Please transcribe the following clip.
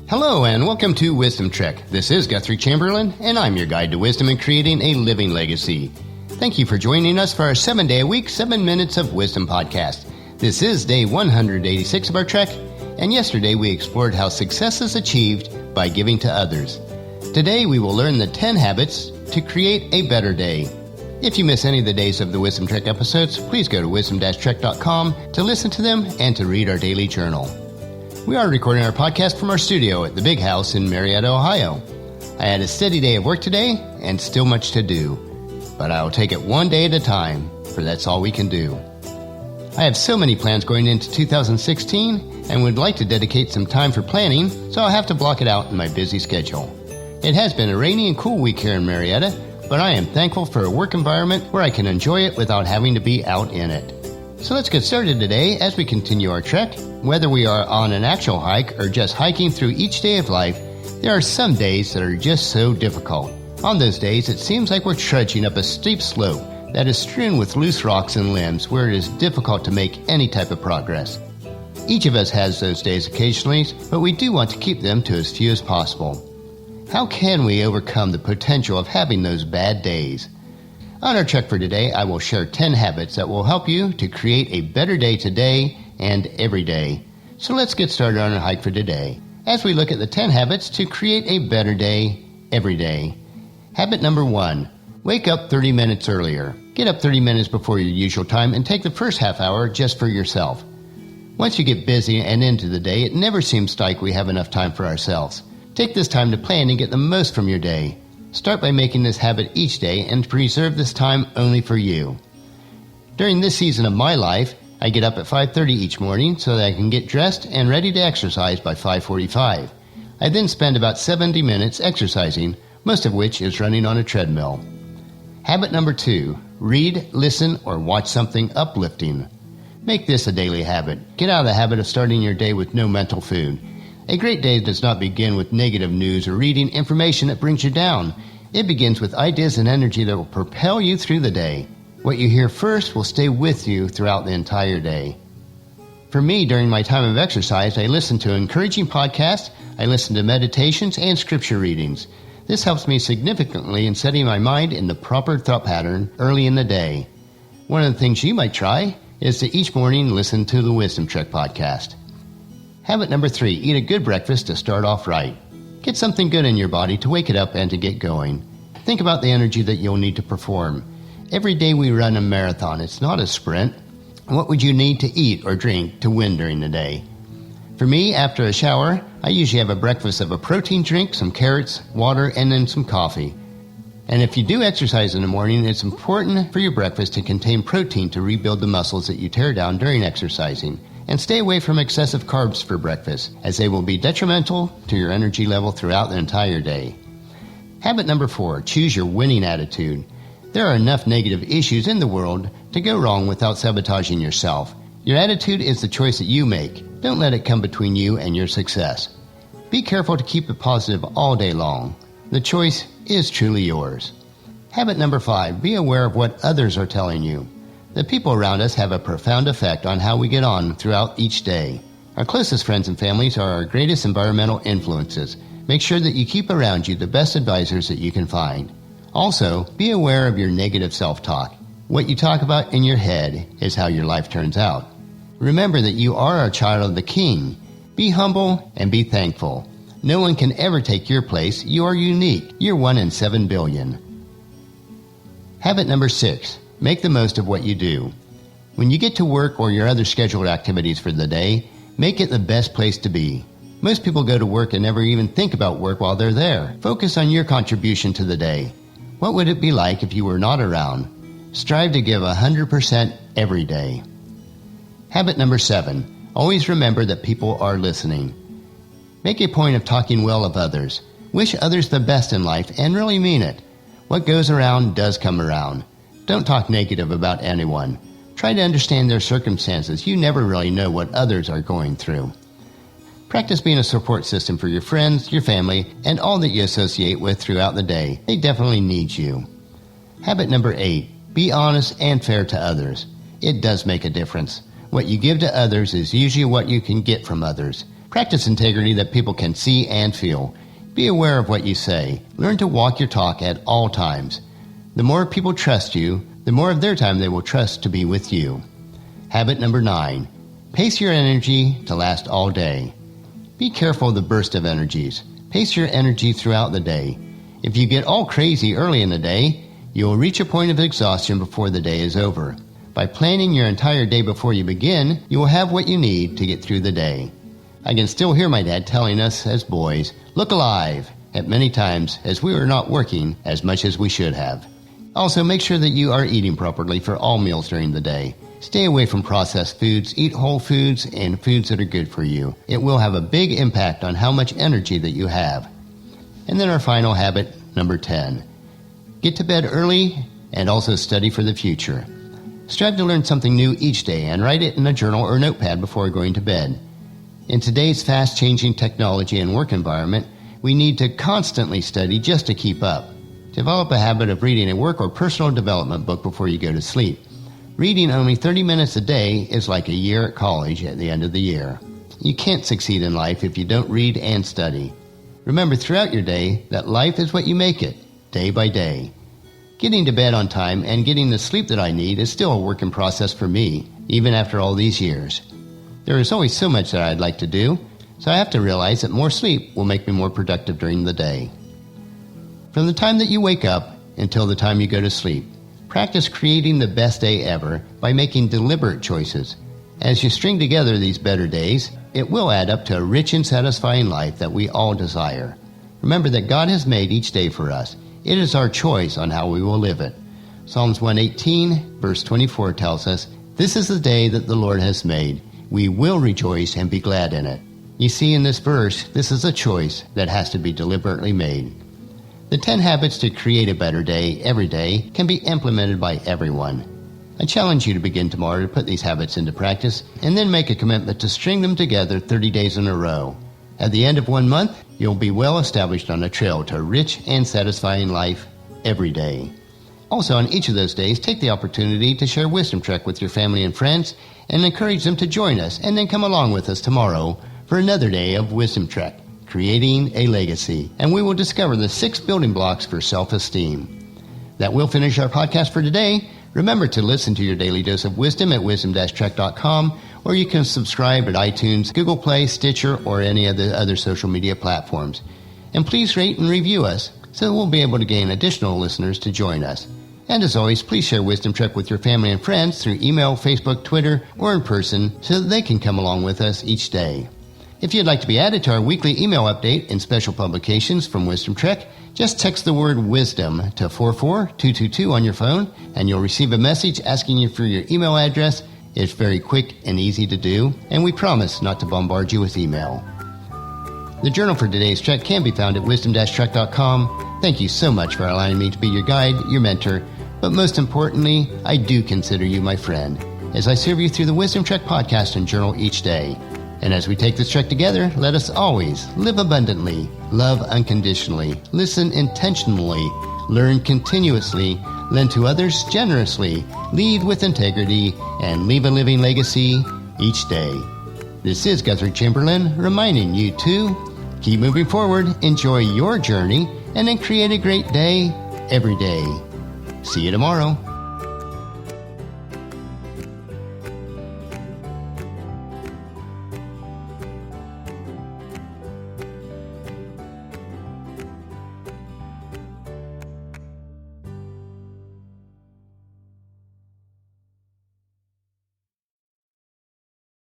Hello and welcome to Wisdom Trek. This is Guthrie Chamberlain, and I'm your guide to wisdom and creating a living legacy. Thank you for joining us for our 7-day-a-week, 7 Minutes of Wisdom podcast. This is day 186 of our trek, and yesterday we explored how success is achieved by giving to others. Today we will learn the 10 habits to create a better day. If you miss any of the days of the Wisdom Trek episodes, please go to wisdom-trek.com to listen to them and to read our daily journal. We are recording our podcast from our studio at the Big House in Marietta, Ohio. I had a steady day of work today and still much to do, but I will take it one day at a time, for that's all we can do. I have so many plans going into 2016 and would like to dedicate some time for planning, so I'll have to block it out in my busy schedule. It has been a rainy and cool week here in Marietta, but I am thankful for a work environment where I can enjoy it without having to be out in it. So let's get started today as we continue our trek. Whether we are on an actual hike or just hiking through each day of life, there are some days that are just so difficult. On those days, it seems like we're trudging up a steep slope that is strewn with loose rocks and limbs where it is difficult to make any type of progress. Each of us has those days occasionally, but we do want to keep them to as few as possible. How can we overcome the potential of having those bad days? On our trek for today, I will share 10 habits that will help you to create a better day today and every day. So let's get started on our hike for today, as we look at the 10 habits to create a better day every day. Habit number 1, wake up 30 minutes earlier. Get up 30 minutes before your usual time and take the first half hour just for yourself. Once you get busy and into the day, it never seems like we have enough time for ourselves. Take this time to plan and get the most from your day. Start by making this habit each day and preserve this time only for you. During this season of my life, I get up at 5:30 each morning so that I can get dressed and ready to exercise by 5:45. I then spend about 70 minutes exercising, most of which is running on a treadmill. Habit number 2, read, listen, or watch something uplifting. Make this a daily habit. Get out of the habit of starting your day with no mental food. A great day does not begin with negative news or reading information that brings you down. It begins with ideas and energy that will propel you through the day. What you hear first will stay with you throughout the entire day. For me, during my time of exercise, I listen to encouraging podcasts, I listen to meditations and scripture readings. This helps me significantly in setting my mind in the proper thought pattern early in the day. One of the things you might try is to each morning listen to the Wisdom Trek podcast. Habit number 3, eat a good breakfast to start off right. Get something good in your body to wake it up and to get going. Think about the energy that you'll need to perform. Every day we run a marathon. It's not a sprint. What would you need to eat or drink to win during the day? For me, after a shower, I usually have a breakfast of a protein drink, some carrots, water, and then some coffee. And if you do exercise in the morning, it's important for your breakfast to contain protein to rebuild the muscles that you tear down during exercising. And stay away from excessive carbs for breakfast, as they will be detrimental to your energy level throughout the entire day. Habit number 4, choose your winning attitude. There are enough negative issues in the world to go wrong without sabotaging yourself. Your attitude is the choice that you make. Don't let it come between you and your success. Be careful to keep it positive all day long. The choice is truly yours. Habit number 5, be aware of what others are telling you. The people around us have a profound effect on how we get on throughout each day. Our closest friends and families are our greatest environmental influences. Make sure that you keep around you the best advisors that you can find. Also, be aware of your negative self-talk. What you talk about in your head is how your life turns out. Remember that you are a child of the King. Be humble and be thankful. No one can ever take your place. You are unique. You're 1 in 7 billion. Habit number 6. Make the most of what you do. When you get to work or your other scheduled activities for the day, make it the best place to be. Most people go to work and never even think about work while they're there. Focus on your contribution to the day. What would it be like if you were not around? Strive to give 100% every day. Habit number 7. Always remember that people are listening. Make a point of talking well of others. Wish others the best in life and really mean it. What goes around does come around. Don't talk negative about anyone. Try to understand their circumstances. You never really know what others are going through. Practice being a support system for your friends, your family, and all that you associate with throughout the day. They definitely need you. Habit number 8. Be honest and fair to others. It does make a difference. What you give to others is usually what you can get from others. Practice integrity that people can see and feel. Be aware of what you say. Learn to walk your talk at all times. The more people trust you, the more of their time they will trust to be with you. Habit number 9. Pace your energy to last all day. Be careful of the burst of energies. Pace your energy throughout the day. If you get all crazy early in the day, you will reach a point of exhaustion before the day is over. By planning your entire day before you begin, you will have what you need to get through the day. I can still hear my dad telling us as boys, "Look alive," at many times as we were not working as much as we should have. Also, make sure that you are eating properly for all meals during the day. Stay away from processed foods, eat whole foods, and foods that are good for you. It will have a big impact on how much energy that you have. And then our final habit, number 10. Get to bed early and also study for the future. Strive to learn something new each day and write it in a journal or notepad before going to bed. In today's fast-changing technology and work environment, we need to constantly study just to keep up. Develop a habit of reading a work or personal development book before you go to sleep. Reading only 30 minutes a day is like a year at college at the end of the year. You can't succeed in life if you don't read and study. Remember throughout your day that life is what you make it, day by day. Getting to bed on time and getting the sleep that I need is still a work in process for me, even after all these years. There is always so much that I'd like to do, so I have to realize that more sleep will make me more productive during the day. From the time that you wake up until the time you go to sleep, practice creating the best day ever by making deliberate choices. As you string together these better days, it will add up to a rich and satisfying life that we all desire. Remember that God has made each day for us. It is our choice on how we will live it. Psalms 118, verse 24 tells us, "This is the day that the Lord has made. We will rejoice and be glad in it." You see, in this verse, this is a choice that has to be deliberately made. The 10 habits to create a better day every day can be implemented by everyone. I challenge you to begin tomorrow to put these habits into practice and then make a commitment to string them together 30 days in a row. At the end of 1 month, you'll be well established on a trail to a rich and satisfying life every day. Also, on each of those days, take the opportunity to share Wisdom Trek with your family and friends and encourage them to join us and then come along with us tomorrow for another day of Wisdom Trek, creating a legacy. And we will discover the 6 building blocks for self-esteem. That will finish our podcast for today. Remember to listen to your daily dose of wisdom at wisdom-trek.com, or you can subscribe at iTunes, Google Play, Stitcher, or any of the other social media platforms. And please rate and review us so that we'll be able to gain additional listeners to join us. And as always, please share Wisdom Trek with your family and friends through email, Facebook, Twitter, or in person so that they can come along with us each day. If you'd like to be added to our weekly email update and special publications from Wisdom Trek, just text the word WISDOM to 44222 on your phone, and you'll receive a message asking you for your email address. It's very quick and easy to do, and we promise not to bombard you with email. The journal for today's trek can be found at wisdom-trek.com. Thank you so much for allowing me to be your guide, your mentor, but most importantly, I do consider you my friend, as I serve you through the Wisdom Trek podcast and journal each day. And as we take this trek together, let us always live abundantly, love unconditionally, listen intentionally, learn continuously, lend to others generously, lead with integrity, and leave a living legacy each day. This is Guthrie Chamberlain reminding you to keep moving forward, enjoy your journey, and then create a great day every day. See you tomorrow.